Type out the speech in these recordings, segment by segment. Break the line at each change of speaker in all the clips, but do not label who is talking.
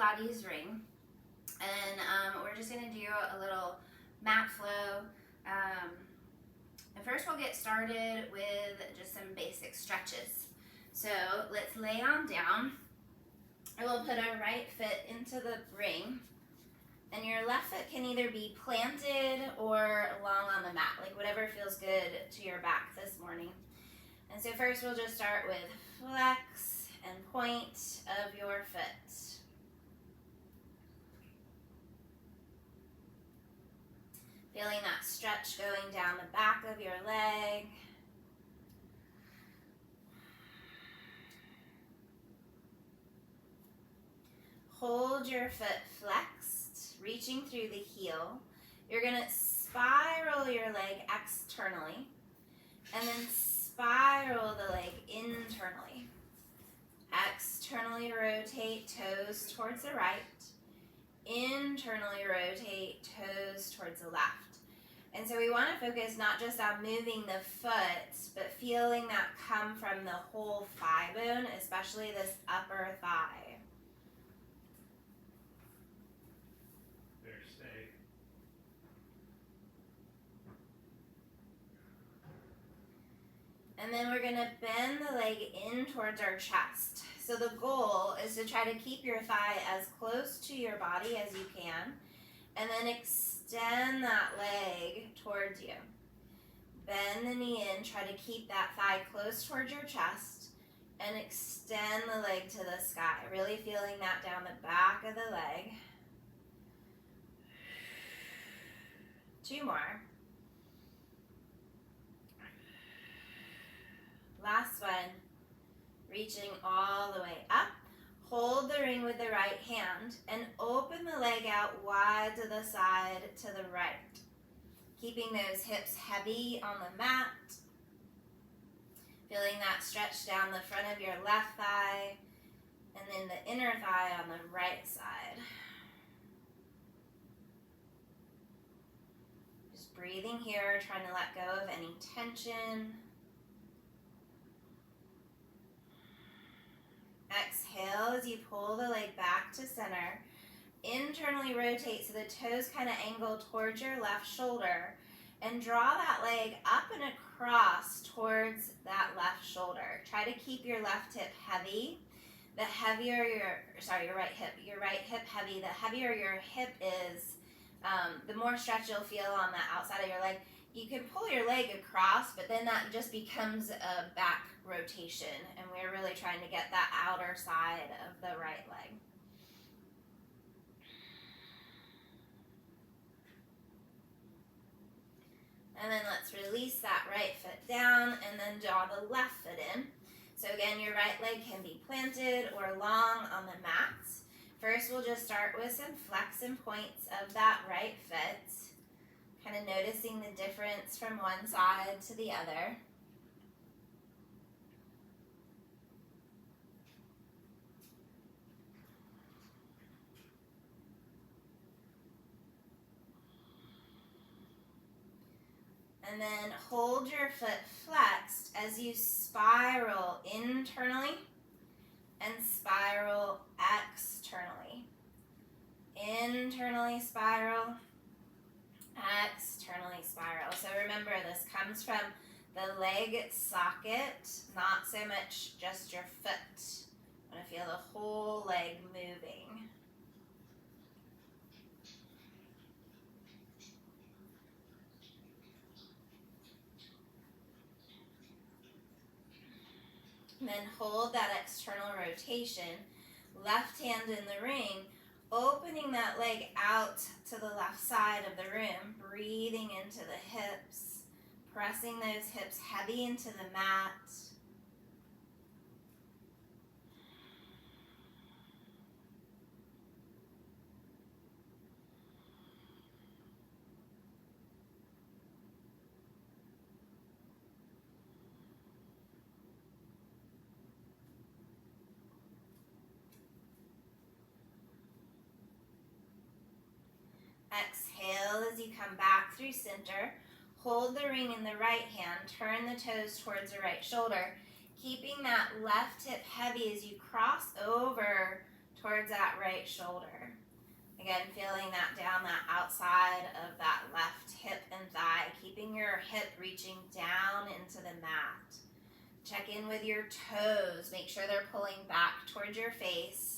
Pilates ring, and we're just going to do a little mat flow. And first we'll get started with just some basic stretches. So let's lay on down, and we'll put our right foot into the ring, and your left foot can either be planted or long on the mat, like whatever feels good to your back this morning. And so first we'll just start with flex and point of your foot. Feeling that stretch going down the back of your leg. Hold your foot flexed, reaching through the heel. You're going to spiral your leg externally, and then spiral the leg internally. Externally rotate toes towards the right. Internally rotate toes towards the left. And so we want to focus not just on moving the foot, but feeling that come from the whole thigh bone, especially this upper thigh.
There, stay.
And then we're going to bend the leg in towards our chest. So the goal is to try to keep your thigh as close to your body as you can, and then extend that leg towards you. Bend the knee in, try to keep that thigh close towards your chest, and extend the leg to the sky, really feeling that down the back of the leg. 2 more. Last one. Reaching all the way up. Hold the ring with the right hand and open the leg out wide to the side to the right. Keeping those hips heavy on the mat. Feeling that stretch down the front of your left thigh and then the inner thigh on the right side. Just breathing here, trying to let go of any tension. Exhale as you pull the leg back to center. Internally rotate so the toes kind of angle towards your left shoulder, and draw that leg up and across towards that left shoulder. Try to keep your left hip heavy. The heavier your right hip heavy, the heavier your hip is, the more stretch you'll feel on the outside of your leg. You can pull your leg across, but then that just becomes a back rotation, and we're really trying to get that outer side of the right leg. And then let's release that right foot down and then draw the left foot in. So again, your right leg can be planted or long on the mat. First, we'll just start with some flex and points of that right foot. Kind of noticing the difference from one side to the other. And then hold your foot flexed as you spiral internally and spiral externally. Internally spiral. Externally spiral. So remember, this comes from the leg socket, not so much just your foot. I want to feel the whole leg moving. And then hold that external rotation. Left hand in the ring, opening that leg out to the left side of the room, breathing into the hips, pressing those hips heavy into the mat. Exhale as you come back through center. Hold the ring in the right hand. Turn the toes towards the right shoulder. Keeping that left hip heavy as you cross over towards that right shoulder. Again, feeling that down that outside of that left hip and thigh, keeping your hip reaching down into the mat. Check in with your toes. Make sure they're pulling back towards your face.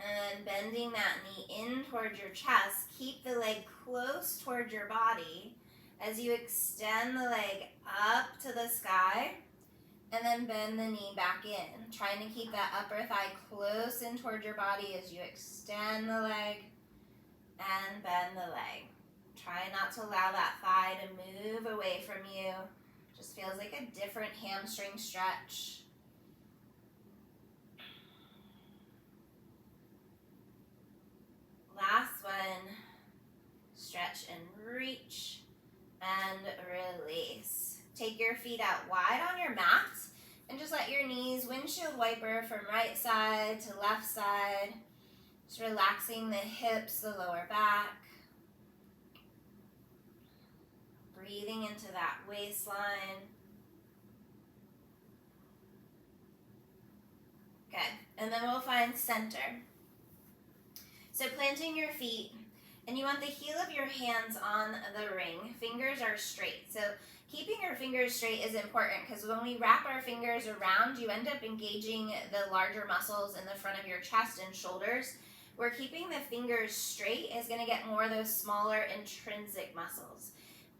And bending that knee in towards your chest. Keep the leg close towards your body as you extend the leg up to the sky, and then bend the knee back in. Trying to keep that upper thigh close in towards your body as you extend the leg and bend the leg. Try not to allow that thigh to move away from you. Just feels like a different hamstring stretch. Last one. Stretch and reach and release. Take your feet out wide on your mat and just let your knees windshield wiper from right side to left side. Just relaxing the hips, the lower back. Breathing into that waistline. Good. And then we'll find center. So planting your feet, and you want the heel of your hands on the ring. Fingers are straight. So keeping your fingers straight is important because when we wrap our fingers around, you end up engaging the larger muscles in the front of your chest and shoulders. Where keeping the fingers straight is going to get more of those smaller intrinsic muscles.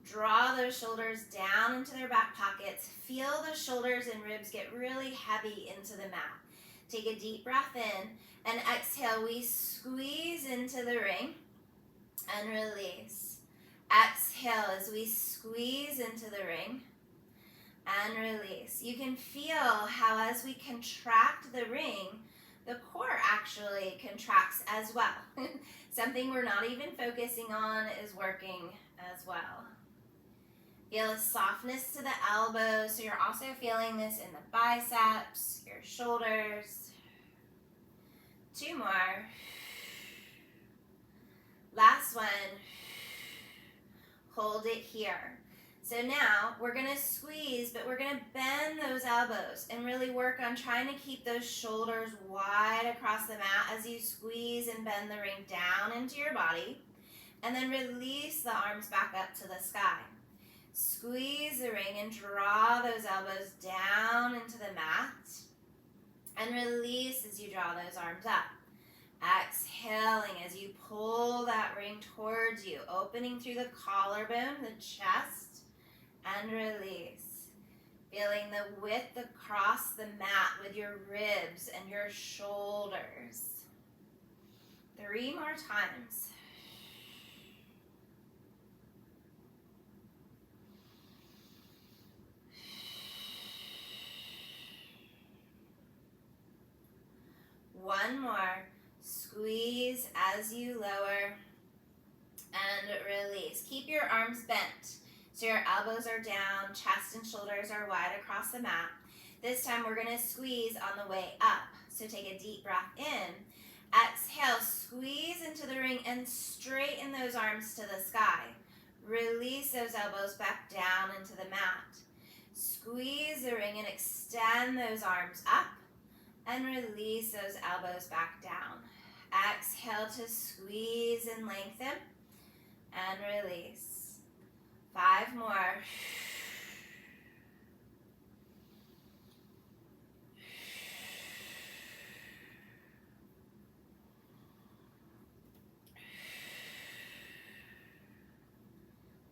Draw those shoulders down into their back pockets. Feel the shoulders and ribs get really heavy into the mat. Take a deep breath in and exhale. We squeeze into the ring and release. Exhale as we squeeze into the ring and release. You can feel how as we contract the ring, the core actually contracts as well. Something we're not even focusing on is working as well. Feel a softness to the elbows, so you're also feeling this in the biceps, your shoulders. 2 more. Last one. Hold it here. So now we're going to squeeze, but we're going to bend those elbows and really work on trying to keep those shoulders wide across the mat as you squeeze and bend the ring down into your body. And then release the arms back up to the sky. Squeeze the ring and draw those elbows down into the mat. And release as you draw those arms up. Exhaling as you pull that ring towards you, opening through the collarbone, the chest, and release. Feeling the width across the mat with your ribs and your shoulders. 3 more times. One more. Squeeze as you lower and release. Keep your arms bent so your elbows are down, chest and shoulders are wide across the mat. This time we're going to squeeze on the way up. So take a deep breath in. Exhale, squeeze into the ring and straighten those arms to the sky. Release those elbows back down into the mat. Squeeze the ring and extend those arms up. And release those elbows back down. Exhale to squeeze and lengthen. And release. 5 more.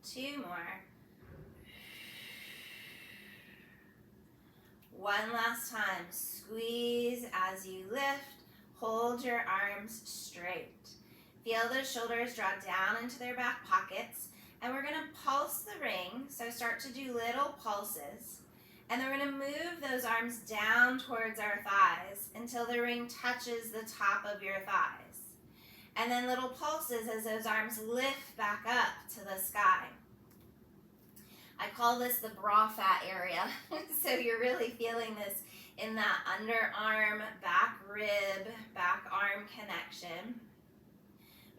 Two more. One last time. Squeeze as you lift. Hold your arms straight. Feel those shoulders draw down into their back pockets. And we're going to pulse the ring. So start to do little pulses. And then we're going to move those arms down towards our thighs until the ring touches the top of your thighs. And then little pulses as those arms lift back up to the sky. I call this the bra fat area. So you're really feeling this in that underarm, back rib, back arm connection.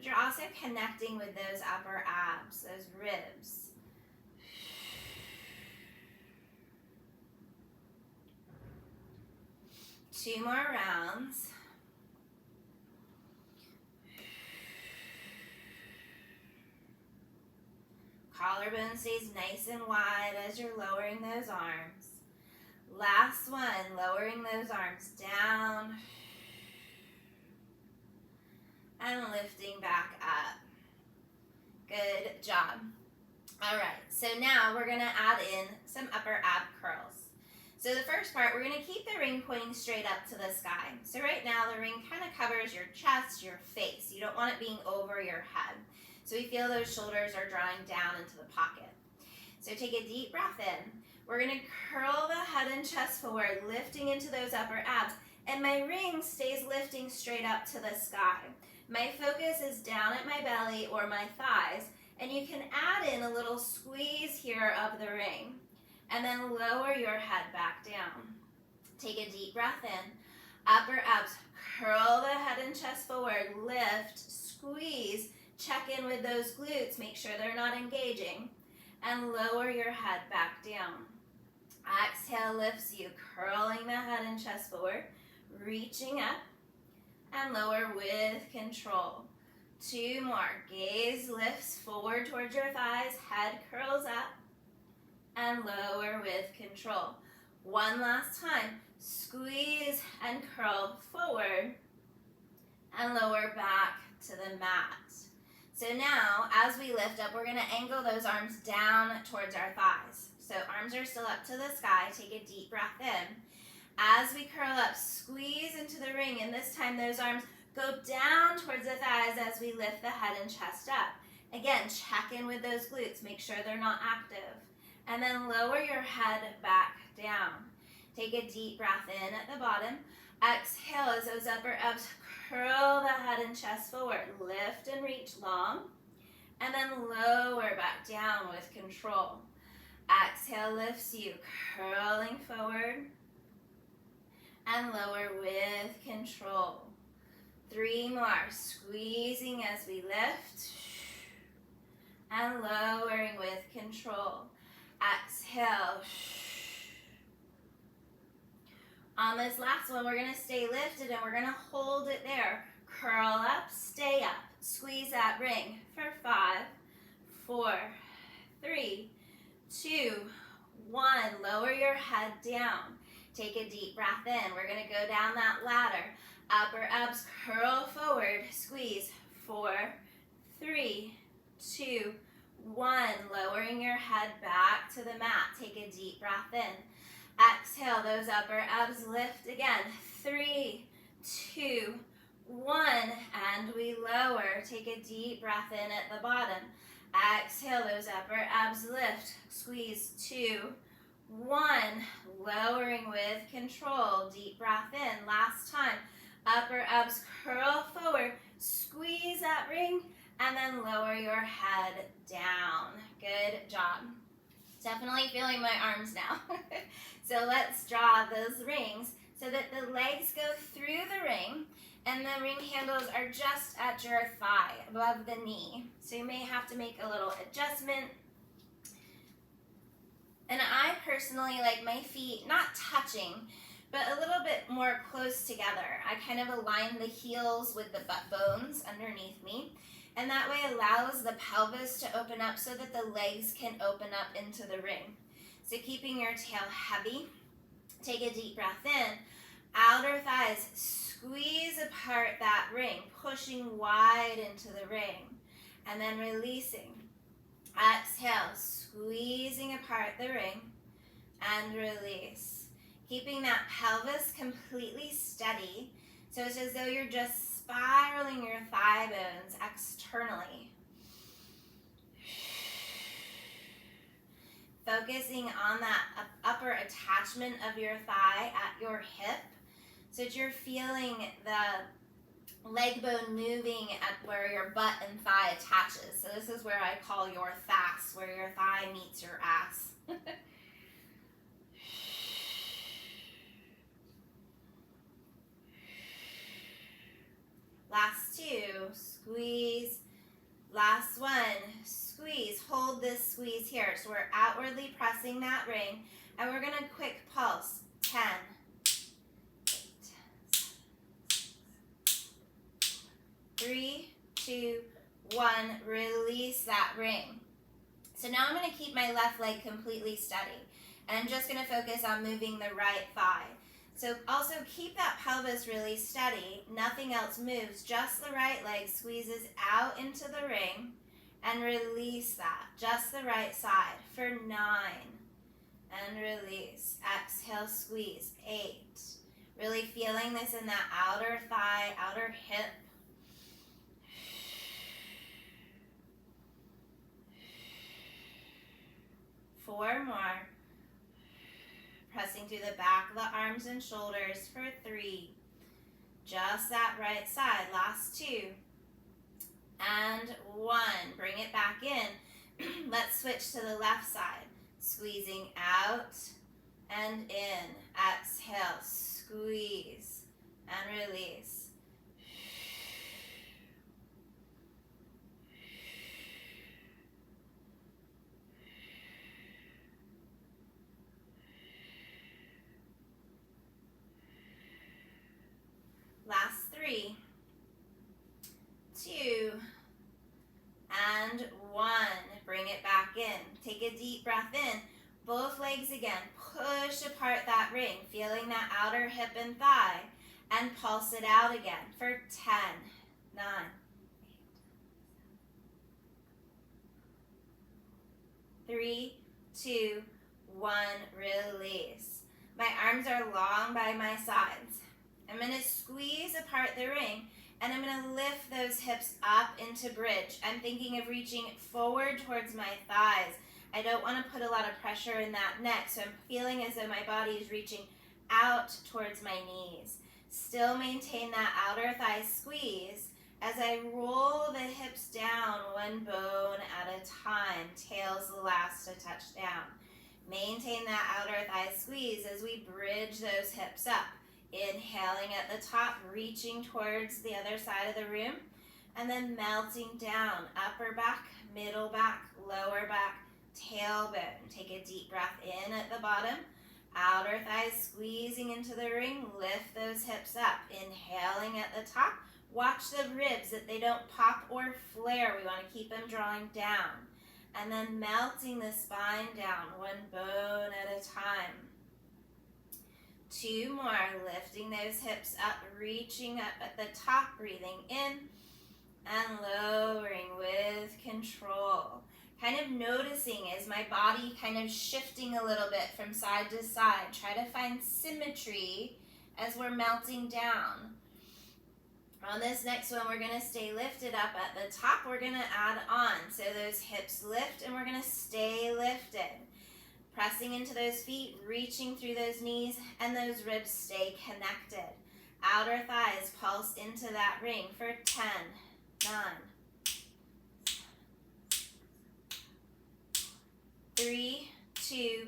but you're also connecting with those upper abs, those ribs. Two more rounds. Collarbone stays nice and wide as you're lowering those arms. Last one, lowering those arms down and lifting back up. Good job. All right, so now we're gonna add in some upper ab curls. So the first part, we're gonna keep the ring pointing straight up to the sky. So right now the ring kind of covers your chest, your face. You don't want it being over your head. So we feel those shoulders are drawing down into the pocket. So take a deep breath in. We're gonna curl the head and chest forward, lifting into those upper abs. And my ring stays lifting straight up to the sky. My focus is down at my belly or my thighs. And you can add in a little squeeze here of the ring. And then lower your head back down. Take a deep breath in. Upper abs, curl the head and chest forward, lift, squeeze, check in with those glutes, make sure they're not engaging, and lower your head back down. Exhale lifts you, curling the head and chest forward, reaching up, and lower with control. Two more. Gaze lifts forward towards your thighs, head curls up, and lower with control. One last time. Squeeze and curl forward, and lower back to the mat. So now, as we lift up, we're gonna angle those arms down towards our thighs. So arms are still up to the sky. Take a deep breath in. As we curl up, squeeze into the ring, and this time those arms go down towards the thighs as we lift the head and chest up. Again, check in with those glutes. Make sure they're not active. And then lower your head back down. Take a deep breath in at the bottom. Exhale as those upper abs curl the head and chest forward. Lift and reach long. And then lower back down with control. Exhale lifts you, curling forward. And lower with control. Three more. Squeezing as we lift. And lowering with control. Exhale. On this last one, we're going to stay lifted and we're going to hold it there. Curl up, stay up. Squeeze that ring for 5, 4, 3, 2, 1. Lower your head down. Take a deep breath in. We're going to go down that ladder. Upper abs curl forward. Squeeze. 4, 3, 2, 1. Lowering your head back to the mat. Take a deep breath in. Exhale, those upper abs lift again. 3, 2, 1. And we lower. Take a deep breath in at the bottom. Exhale, those upper abs lift. Squeeze. 2, 1. Lowering with control. Deep breath in. Last time. Upper abs curl forward. Squeeze that ring. And then lower your head down. Good job. Definitely feeling my arms now. So let's draw those rings so that the legs go through the ring and the ring handles are just at your thigh, above the knee. So you may have to make a little adjustment. And I personally like my feet not touching, but a little bit more close together. I kind of align the heels with the butt bones underneath me. And that way allows the pelvis to open up so that the legs can open up into the ring. So keeping your tail heavy, take a deep breath in. Outer thighs, squeeze apart that ring, pushing wide into the ring. And then releasing. Exhale, squeezing apart the ring. And release. Keeping that pelvis completely steady. So it's as though you're just spiraling your thigh bones externally. Focusing on that upper attachment of your thigh at your hip so that you're feeling the leg bone moving at where your butt and thigh attaches. So this is where I call your thas, where your thigh meets your ass. Last two, squeeze. Last one, squeeze. Hold this squeeze here. So we're outwardly pressing that ring, and we're gonna quick pulse. 10, 8, 3, 2, 1. Release that ring. So now I'm gonna keep my left leg completely steady, and I'm just gonna focus on moving the right thigh. So also keep that pelvis really steady. Nothing else moves. Just the right leg squeezes out into the ring, and release that. Just the right side for 9. And release. Exhale, squeeze. 8. Really feeling this in that outer thigh, outer hip. 4 more. Pressing through the back of the arms and shoulders for 3. Just that right side. Last 2. And 1. Bring it back in. Let's switch to the left side. Squeezing out and in. Exhale, squeeze and release. Last 3, 2, and 1. Bring it back in. Take a deep breath in. Both legs again. Push apart that ring, feeling that outer hip and thigh, and pulse it out again for 10, 9, 8, 3, 2, 1. Release. My arms are long by my sides. I'm going to squeeze apart the ring, and I'm going to lift those hips up into bridge. I'm thinking of reaching forward towards my thighs. I don't want to put a lot of pressure in that neck, so I'm feeling as though my body is reaching out towards my knees. Still maintain that outer thigh squeeze as I roll the hips down one bone at a time. Tail's the last to touch down. Maintain that outer thigh squeeze as we bridge those hips up. Inhaling at the top, reaching towards the other side of the room, and then melting down, upper back, middle back, lower back, tailbone. Take a deep breath in at the bottom, outer thighs squeezing into the ring, lift those hips up. Inhaling at the top, watch the ribs that they don't pop or flare. We want to keep them drawing down. And then melting the spine down, one bone at a time. 2 more, lifting those hips up, reaching up at the top, breathing in and lowering with control. Kind of noticing as my body kind of shifting a little bit from side to side. Try to find symmetry as we're melting down. On this next one, we're going to stay lifted up at the top. We're going to add on. So those hips lift and we're going to stay lifted. Pressing into those feet, reaching through those knees, and those ribs stay connected. Outer thighs pulse into that ring for 10, 9, 3, 2,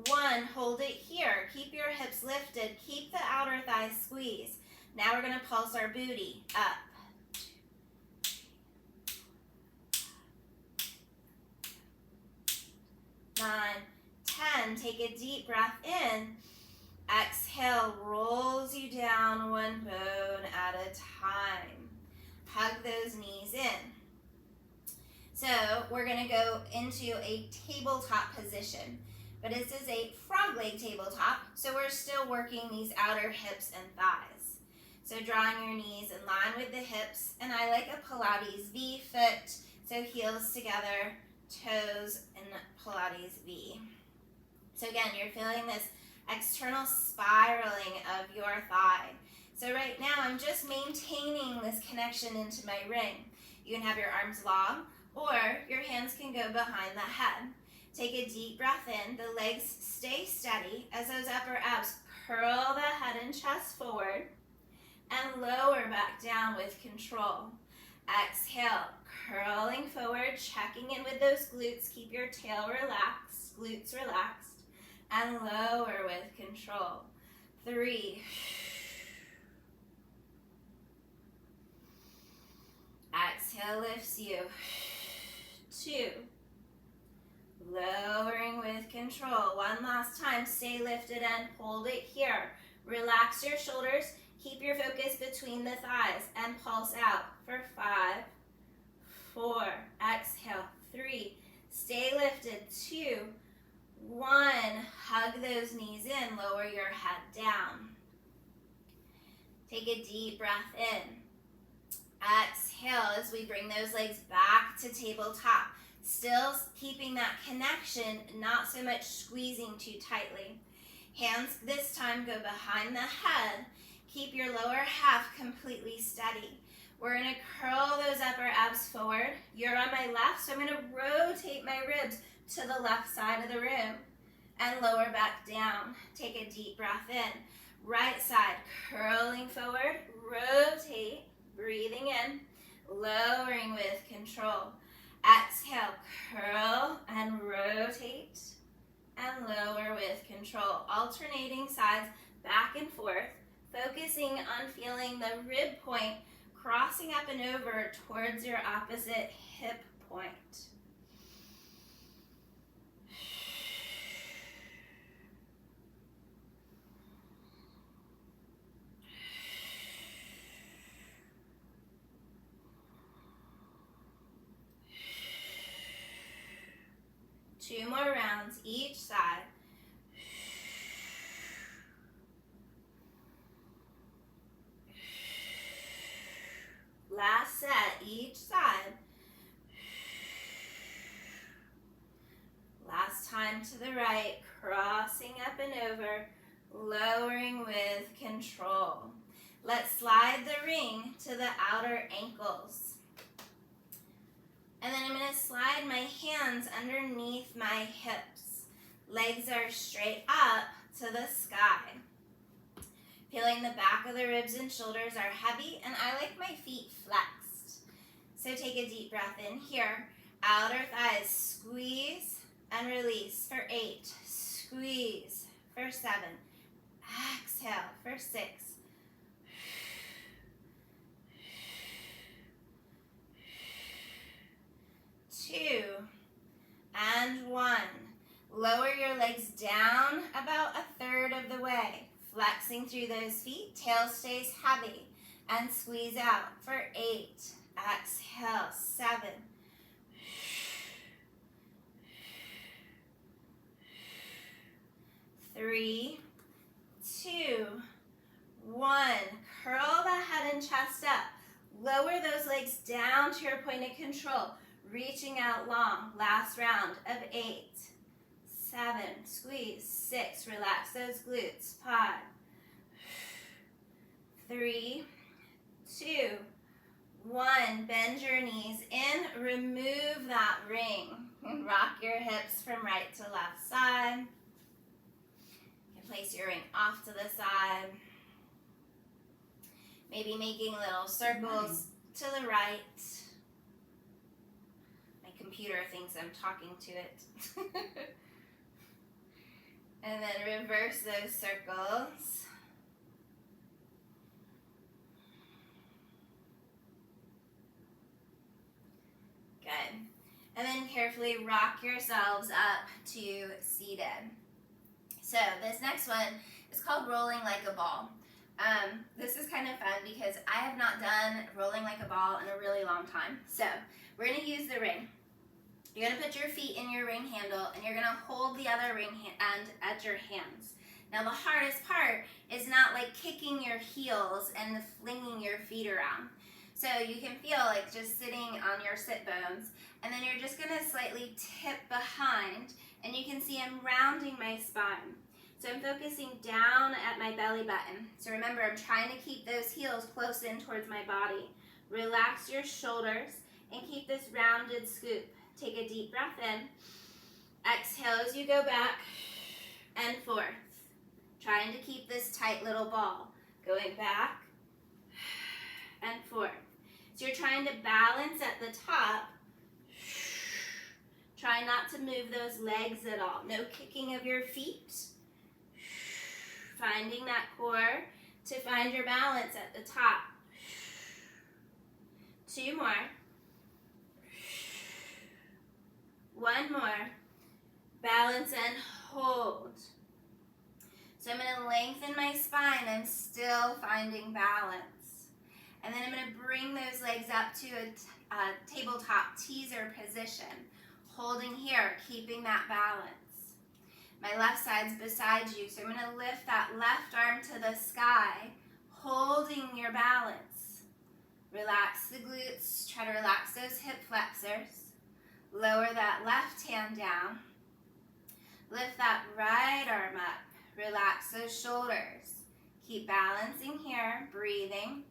1. Hold it here. Keep your hips lifted. Keep the outer thighs squeezed. Now we're going to pulse our booty up. 9, 10. Take a deep breath in. Exhale, rolls you down one bone at a time. Hug those knees in. So we're going to go into a tabletop position. But this is a frog leg tabletop, so we're still working these outer hips and thighs. So drawing your knees in line with the hips, and I like a Pilates V foot, so heels together, toes in Pilates V. So again, you're feeling this external spiraling of your thigh. So right now, I'm just maintaining this connection into my ring. You can have your arms long, or your hands can go behind the head. Take a deep breath in. The legs stay steady as those upper abs curl the head and chest forward and lower back down with control. Exhale, curling forward, checking in with those glutes. Keep your tail relaxed, glutes relaxed, and lower with control. 3. Exhale. Exhale lifts you. 2. Lowering with control. One last time. Stay lifted and hold it here. Relax your shoulders. Keep your focus between the thighs and pulse out for 5, 4. Exhale. 3. Stay lifted. 2, 1. Hug those knees in. Lower your head down. Take a deep breath in. Exhale as we bring those legs back to tabletop. Still keeping that connection, not so much squeezing too tightly. Hands this time go behind the head. Keep your lower half completely steady. We're going to curl those upper abs forward. You're on my left, so I'm going to rotate my ribs to the left side of the room and lower back down. Take a deep breath in. Right side, curling forward, rotate, breathing in, lowering with control. Exhale, curl and rotate and lower with control. Alternating sides back and forth, focusing on feeling the rib point crossing up and over towards your opposite hip point. 2 more rounds each side. Last set each side. Last time to the right, crossing up and over, lowering with control. Let's slide the ring to the outer ankles. And then I'm going to slide my hands underneath my hips. Legs are straight up to the sky. Feeling the back of the ribs and shoulders are heavy, and I like my feet flexed. So take a deep breath in here. Outer thighs, squeeze and release for 8. Squeeze for 7. Exhale for 6. 2 and 1. Lower your legs down about 1/3 of the way. Flexing through those feet, tail stays heavy. And squeeze out for 8. Exhale, 7. 3, 2, 1. Curl the head and chest up. Lower those legs down to your point of control. Reaching out long. Last round of 8, 7, squeeze, 6, relax those glutes, 5, 3, 2, 1, bend your knees in, remove that ring, rock your hips from right to left side, you can place your ring off to the side, maybe making little circles to the right. Computer thinks I'm talking to it. And then reverse those circles. Good. And then carefully rock yourselves up to seated. So this next one is called rolling like a ball. This is kind of fun because I have not done rolling like a ball in a really long time. So we're going to use the ring. You're going to put your feet in your ring handle and you're going to hold the other ring end at your hands. Now the hardest part is not like kicking your heels and flinging your feet around. So you can feel like just sitting on your sit bones, and then you're just going to slightly tip behind, and you can see I'm rounding my spine. So I'm focusing down at my belly button. So remember, I'm trying to keep those heels close in towards my body. Relax your shoulders and keep this rounded scoop. Take a deep breath in. Exhale as you go back and forth. Trying to keep this tight little ball. Going back and forth. So you're trying to balance at the top. Try not to move those legs at all. No kicking of your feet. Finding that core to find your balance at the top. 2 more. One more. Balance and hold. So I'm going to lengthen my spine. I'm still finding balance. And then I'm going to bring those legs up to a tabletop teaser position. Holding here, keeping that balance. My left side's beside you, so I'm going to lift that left arm to the sky, holding your balance. Relax the glutes. Try to relax those hip flexors. Lower that left hand down. Lift that right arm up. Relax those shoulders. Keep balancing here, breathing.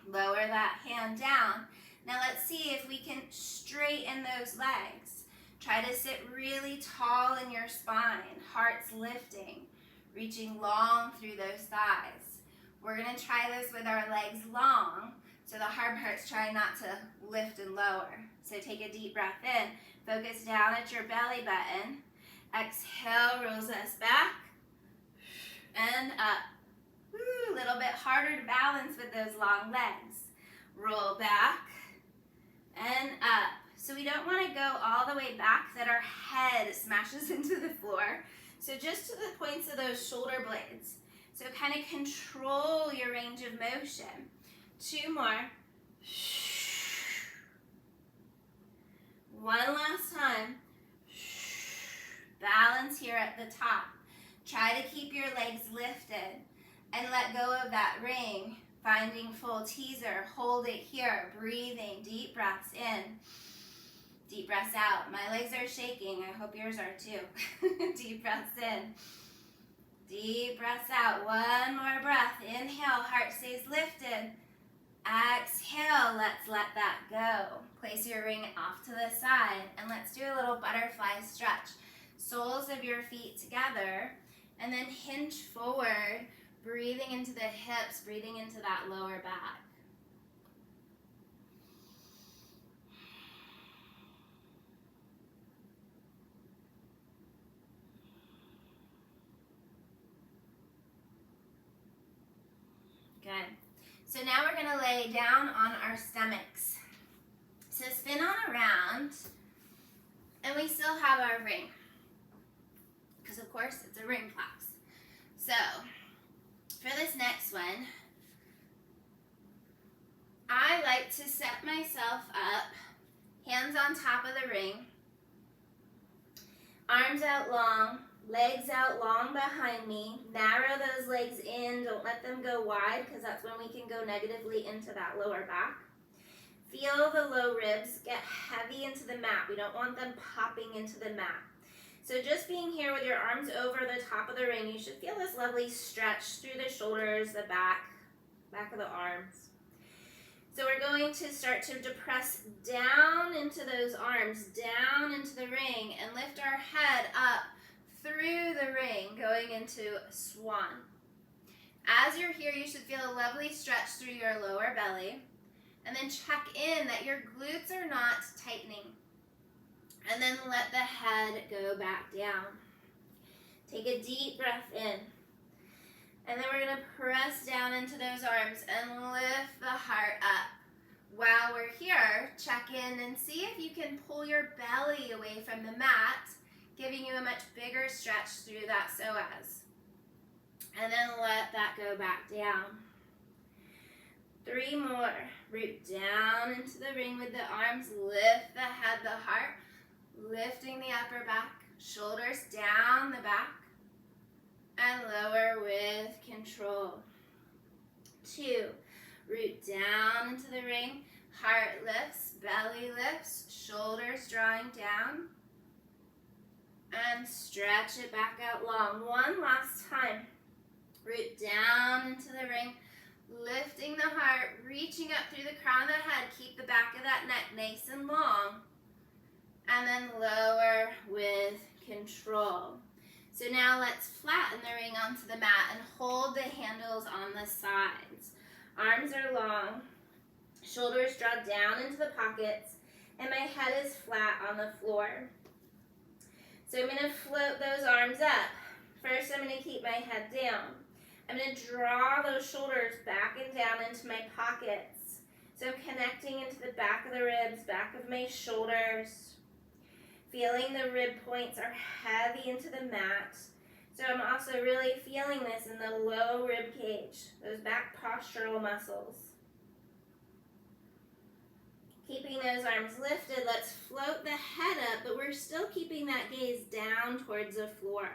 Lower that hand down. Now let's see if we can straighten those legs. Try to sit really tall in your spine, heart's lifting, reaching long through those thighs. We're going to try this with our legs long, so the hard part's trying not to lift and lower. So take a deep breath in, focus down at your belly button. Exhale, rolls us back and up. Woo, a little bit harder to balance with those long legs. Roll back and up. So we don't want to go all the way back that our head smashes into the floor. So just to the points of those shoulder blades. So kind of control your range of motion. Two more. One last time. Balance here at the top. Try to keep your legs lifted and let go of that ring. Finding full teaser. Hold it here. Breathing. Deep breaths in. Deep breaths out. My legs are shaking. I hope yours are too. Deep breaths in. Deep breaths out. One more breath. Inhale. Heart stays lifted. Exhale. Let's let that go. Place your ring off to the side. And let's do a little butterfly stretch. Soles of your feet together. And then hinge forward. Breathing into the hips. Breathing into that lower back. Good. So now we're going to lay down on our stomachs. So spin on around, and we still have our ring. Because of course it's a ring class. So for this next one, I like to set myself up, hands on top of the ring, arms out long, legs out long behind me. Narrow those legs in. Don't let them go wide because that's when we can go negatively into that lower back. Feel the low ribs get heavy into the mat. We don't want them popping into the mat. So just being here with your arms over the top of the ring, you should feel this lovely stretch through the shoulders, the back of the arms. So we're going to start to depress down into those arms, down into the ring, and lift our head up through the ring, going into swan. As you're here, you should feel a lovely stretch through your lower belly. And then check in that your glutes are not tightening. And then let the head go back down. Take a deep breath in. And then we're going to press down into those arms and lift the heart up. While we're here, check in and see if you can pull your belly away from the mat, giving you a much bigger stretch through that psoas. And then let that go back down. 3 more. Root down into the ring with the arms. Lift the head, the heart. Lifting the upper back. Shoulders down the back. And lower with control. 2. Root down into the ring. Heart lifts, belly lifts, shoulders drawing down. And stretch it back out long. One last time. Root down into the ring. Lifting the heart, reaching up through the crown of the head. Keep the back of that neck nice and long. And then lower with control. So now let's flatten the ring onto the mat and hold the handles on the sides. Arms are long. Shoulders draw down into the pockets. And my head is flat on the floor. So I'm going to float those arms up. First, I'm going to keep my head down. I'm going to draw those shoulders back and down into my pockets. So connecting into the back of the ribs, back of my shoulders, feeling the rib points are heavy into the mat. So I'm also really feeling this in the low rib cage, those back postural muscles. Keeping those arms lifted, let's float the head up, but we're still keeping that gaze down towards the floor.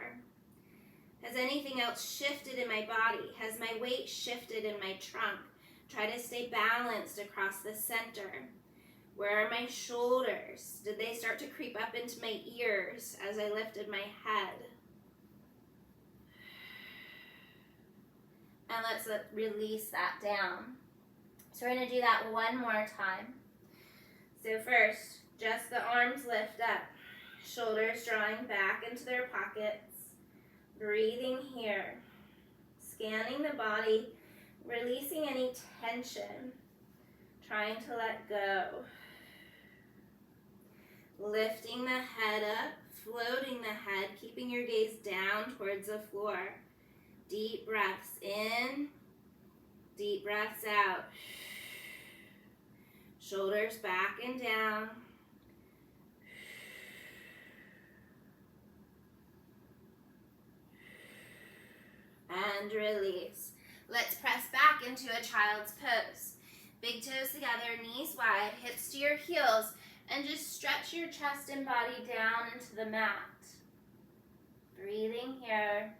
Has anything else shifted in my body? Has my weight shifted in my trunk? Try to stay balanced across the center. Where are my shoulders? Did they start to creep up into my ears as I lifted my head? And let's release that down. So we're going to do that one more time. So first, just the arms lift up. Shoulders drawing back into their pockets. Breathing here. Scanning the body. Releasing any tension. Trying to let go. Lifting the head up. Floating the head. Keeping your gaze down towards the floor. Deep breaths in, deep breaths out. Shoulders back and down. And release. Let's press back into a child's pose. Big toes together, knees wide, hips to your heels, and just stretch your chest and body down into the mat. Breathing here.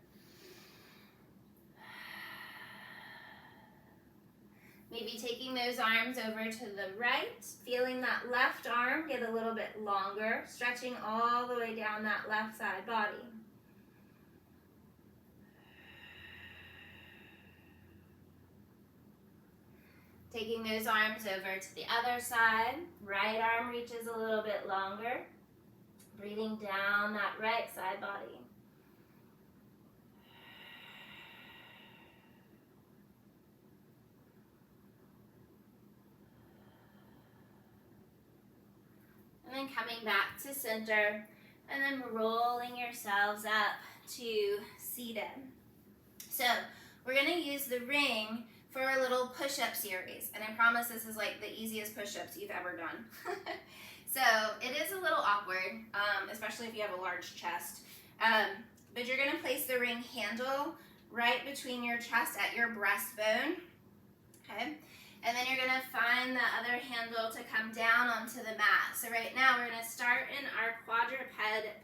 Maybe taking those arms over to the right, feeling that left arm get a little bit longer, stretching all the way down that left side body. Taking those arms over to the other side, right arm reaches a little bit longer, breathing down that right side body. And then coming back to center, and then rolling yourselves up to seated. So we're going to use the ring for a little push-up series, and I promise this is like the easiest push-ups you've ever done. So it is a little awkward, especially if you have a large chest, but you're going to place the ring handle right between your chest at your breastbone, okay? And then you're going to find the other handle to come down onto the mat. So right now we're going to start in our quadruped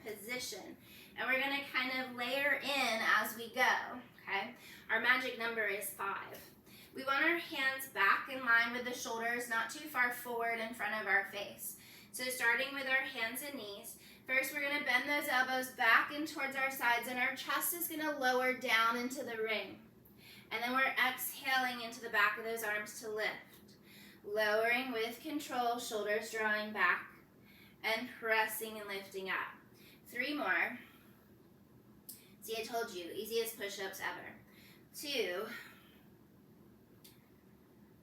position. And we're going to kind of layer in as we go, okay? Our magic number is 5. We want our hands back in line with the shoulders, not too far forward in front of our face. So starting with our hands and knees, first we're going to bend those elbows back and towards our sides, and our chest is going to lower down into the ring. And then we're exhaling into the back of those arms to lift. Lowering with control, shoulders drawing back, and pressing and lifting up. 3 more. See, I told you, easiest push-ups ever. 2.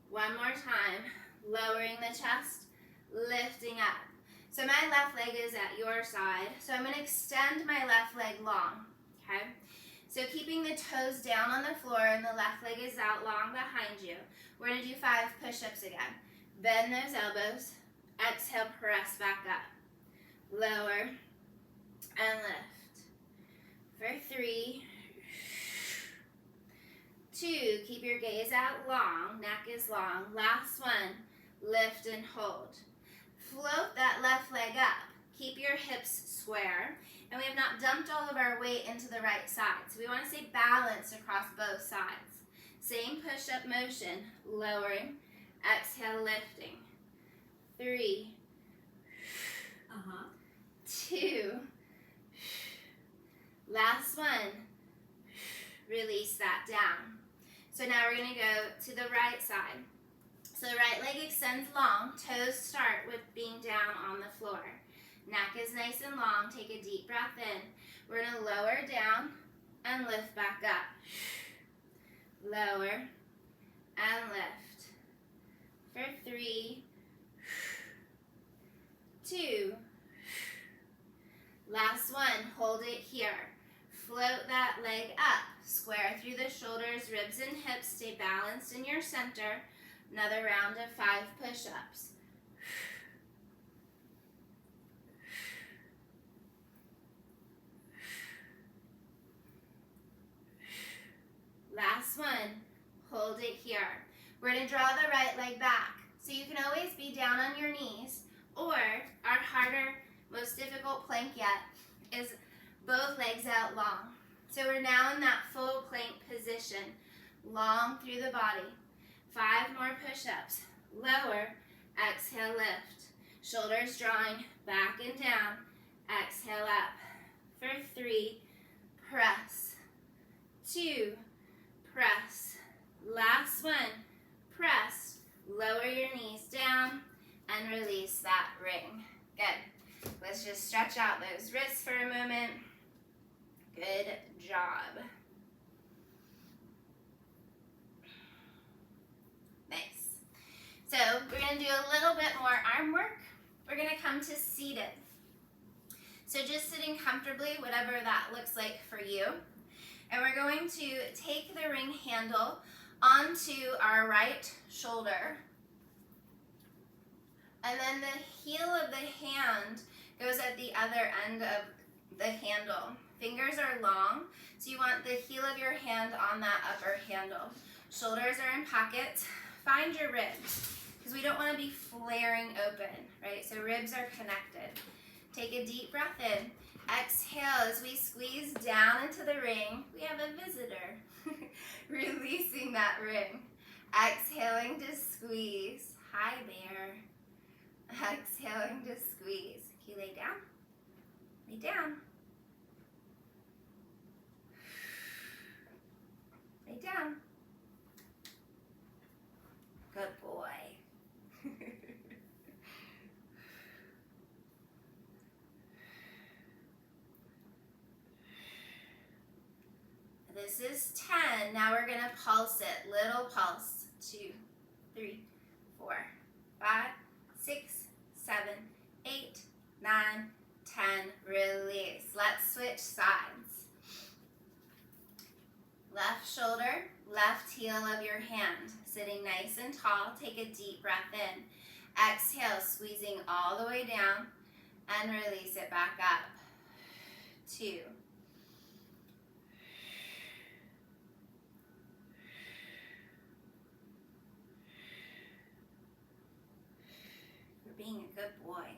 1 more time. Lowering the chest, lifting up. So my left leg is at your side, so I'm going to extend my left leg long, okay? So keeping the toes down on the floor and the left leg is out long behind you. We're going to do 5 push-ups again. Bend those elbows. Exhale, press back up. Lower and lift. For 3. 2. Keep your gaze out long. Neck is long. Last one. Lift and hold. Float that left leg up. Keep your hips square. And we have not dumped all of our weight into the right side. So we want to stay balanced across both sides. Same push-up motion. Lowering. Exhale, lifting. 3. 2. Last one. Release that down. So now we're going to go to the right side. So the right leg extends long. Toes start with being down on the floor. Neck is nice and long. Take a deep breath in. We're going to lower down and lift back up. Lower and lift. For 3, 2. Last one. Hold it here. Float that leg up. Square through the shoulders, ribs and hips. Stay balanced in your center. Another round of 5 push-ups. Last one. Hold it here. We're going to draw the right leg back. So you can always be down on your knees, or our harder, most difficult plank yet is both legs out long. So we're now in that full plank position, long through the body. 5 more push-ups. Lower, exhale, lift. Shoulders drawing back and down. Exhale up. For 3, press. 2, press. Last one, press. Lower your knees down and release that ring. Good. Let's just stretch out those wrists for a moment. Good job. Nice. So we're going to do a little bit more arm work. We're going to come to seated. So just sitting comfortably, whatever that looks like for you. And we're going to take the ring handle onto our right shoulder. And then the heel of the hand goes at the other end of the handle. Fingers are long, so you want the heel of your hand on that upper handle. Shoulders are in pockets. Find your ribs, because we don't want to be flaring open, right? So ribs are connected. Take a deep breath in. Exhale as we squeeze down into the ring. We have a visitor. Releasing that ring. Exhaling to squeeze. Hi there. Exhaling to squeeze. Can you lay down? Lay down. Lay down. Good boy. This is 10. Now we're going to pulse it. Little pulse. 2, 3, 4, 5, 6, 7, 8, 9, 10. Release. Let's switch sides. Left shoulder, left heel of your hand. Sitting nice and tall. Take a deep breath in. Exhale, squeezing all the way down and release it back up. 2. Being a good boy.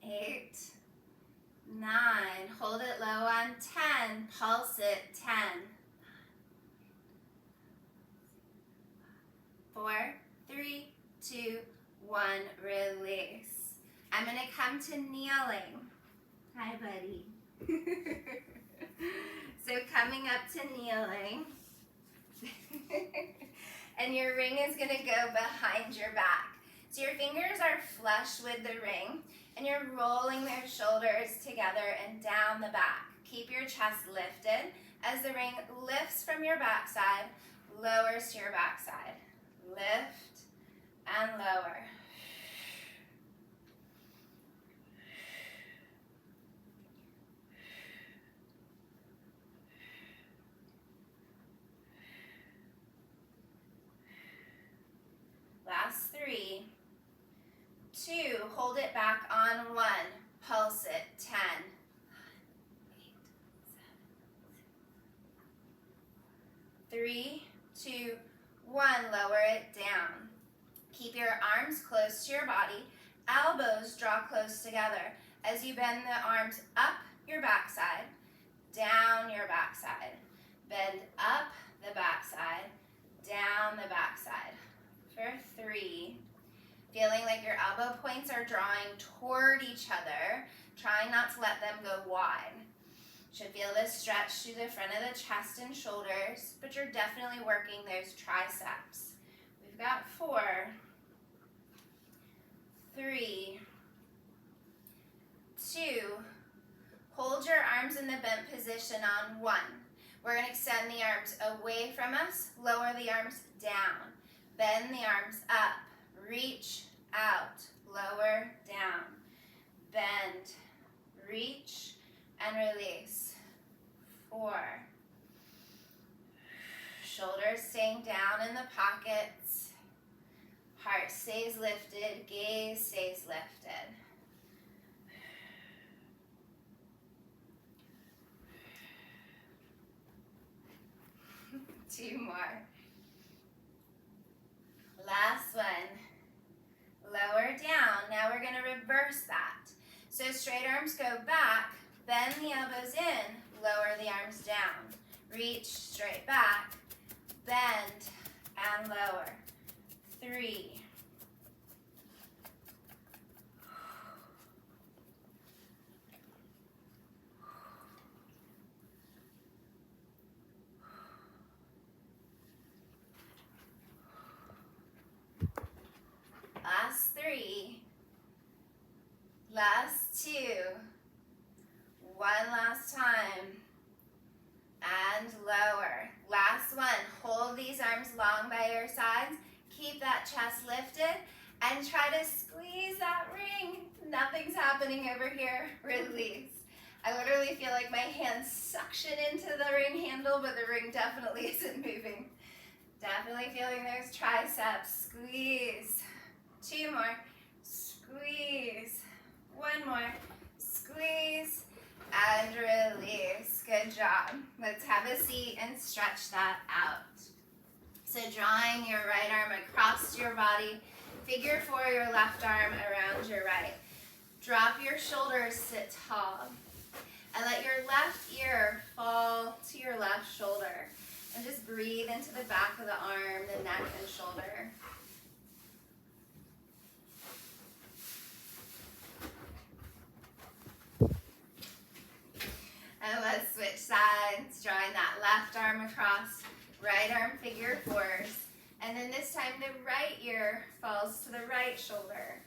8, 9, hold it low on 10, pulse it, 10, 4, 3, 2, 1, release. I'm going to come to kneeling. Hi, buddy. So coming up to kneeling, and your ring is going to go behind your back. So your fingers are flush with the ring, and you're rolling their shoulders together and down the back. Keep your chest lifted as the ring lifts from your backside, lowers to your backside. Lift and lower. Last 3, 2, hold it back on 1, pulse it, 10, 3, 2, 1, lower it down. Keep your arms close to your body, elbows draw close together as you bend the arms up your backside, down your backside. Bend up the backside, down the backside. For 3, feeling like your elbow points are drawing toward each other, trying not to let them go wide. Should feel this stretch through the front of the chest and shoulders, but you're definitely working those triceps. We've got 4, 3, 2, hold your arms in the bent position on 1. We're going to extend the arms away from us, lower the arms down. Bend the arms up, reach out, lower, down. Bend, reach, and release. 4. Shoulders stay staying down in the pockets. Heart stays lifted, gaze stays lifted. Two more. Last one. Lower down. Now we're going to reverse that. So straight arms go back, bend the elbows in, lower the arms down. Reach straight back, bend, and lower. 3. Last 3. Last 2. One last time. And lower. Last one. Hold these arms long by your sides. Keep that chest lifted. And try to squeeze that ring. Nothing's happening over here. Release. I literally feel like my hands suction into the ring handle, but the ring definitely isn't moving. Definitely feeling those triceps. Squeeze. 2 more. Squeeze. 1 more. Squeeze. And release. Good job. Let's have a seat and stretch that out. So drawing your right arm across your body. Figure 4 your left arm around your right. Drop your shoulders, sit tall. And let your left ear fall to your left shoulder. And just breathe into the back of the arm, the neck and shoulder. And let's switch sides, drawing that left arm across, right arm figure 4s. And then this time the right ear falls to the right shoulder.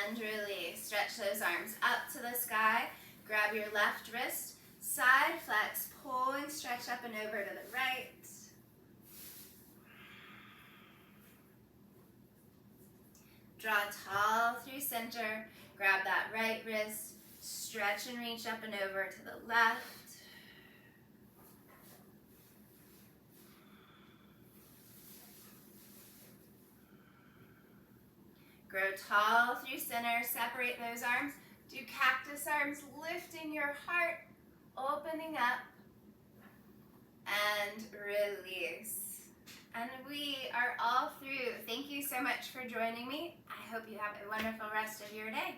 And release. Stretch those arms up to the sky. Grab your left wrist, side flex, pull and stretch up and over to the right. Draw tall through center. Grab that right wrist, stretch and reach up and over to the left. Grow tall through center, separate those arms. Do cactus arms, lifting your heart, opening up, and release. And we are all through. Thank you so much for joining me. I hope you have a wonderful rest of your day.